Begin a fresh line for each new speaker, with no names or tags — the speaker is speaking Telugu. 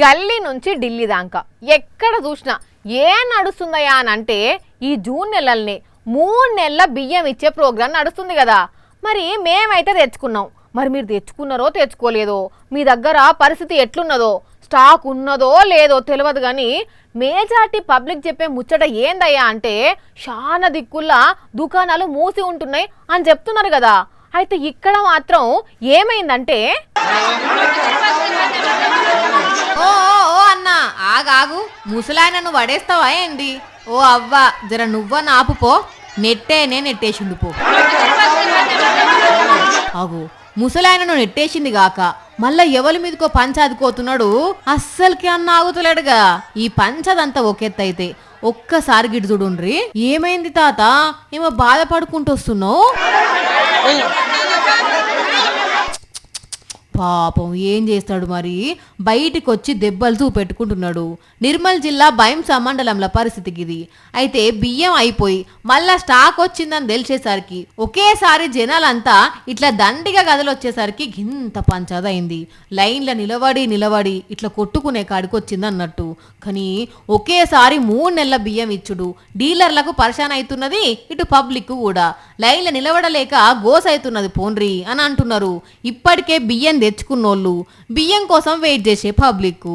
గల్లీ నుంచి ఢిల్లీ దాకా ఎక్కడ చూసినా ఏం నడుస్తుందయా అని అంటే ఈ జూన్ నెలల్ని 3 నెలల బియ్యం ఇచ్చే ప్రోగ్రాం నడుస్తుంది కదా. మరి మేమైతే తెచ్చుకున్నాం. మరి మీరు తెచ్చుకున్నారో తెచ్చుకోలేదో, మీ దగ్గర పరిస్థితి ఎట్లున్నదో, స్టాక్ ఉన్నదో లేదో తెలియదు. కానీ మేజార్టీ పబ్లిక్ చెప్పే ముచ్చట ఏందయ్యా అంటే చాలా దిక్కుల్లా దుకాణాలు మూసి ఉంటున్నాయి అని చెప్తున్నారు కదా. అయితే ఇక్కడ మాత్రం ఏమైందంటే
ఓ ఓ అన్నా ఆగాగు, ముసలాయన నువ్వు పడేస్తావా ఏంది? ఓ అవ్వ జర నువ్వ నాపుపో, నెట్టేనే నెట్టేసిండు పో. ఆగు, ముసలాయనను నెట్టేసింది గాక మళ్ళా ఎవరి మీదకో పంచాదుకోతున్నాడు. అస్సలకి అన్న ఆగుతలేడుగా. ఈ పంచదంతా ఒకెత్తైతే ఒక్కసారి గిడు చూడుండ్రి. ఏమైంది తాత, ఏమో బాధపడుకుంటూ వస్తున్నావు? పాపం ఏం చేస్తాడు మరి, బయటికి వచ్చి దెబ్బలు చూపెట్టుకుంటున్నాడు. నిర్మల్ జిల్లా బైంసా మండలంలో పరిస్థితికి ఇది. అయితే బియ్యం అయిపోయి మళ్ళా స్టాక్ వచ్చిందని తెలిసేసరికి ఒకేసారి జనాలంతా ఇట్లా దండిగా గదలు వచ్చేసరికి గింత పంచాదైంది. లైన్లో నిలబడి ఇట్లా కొట్టుకునే కాడికి వచ్చింది అన్నట్టు. కానీ ఒకేసారి 3 నెలల బియ్యం ఇచ్చుడు డీలర్లకు పరిశాన్ అవుతున్నది, ఇటు పబ్లిక్ కూడా లైన్లో నిలబడలేక గోస్ అవుతున్నది పోన్రి అని అంటున్నారు. ఇప్పటికే బియ్యం తెచ్చుకున్నోళ్ళు బియ్యం కోసం వెయిట్ చేసే పబ్లిక్.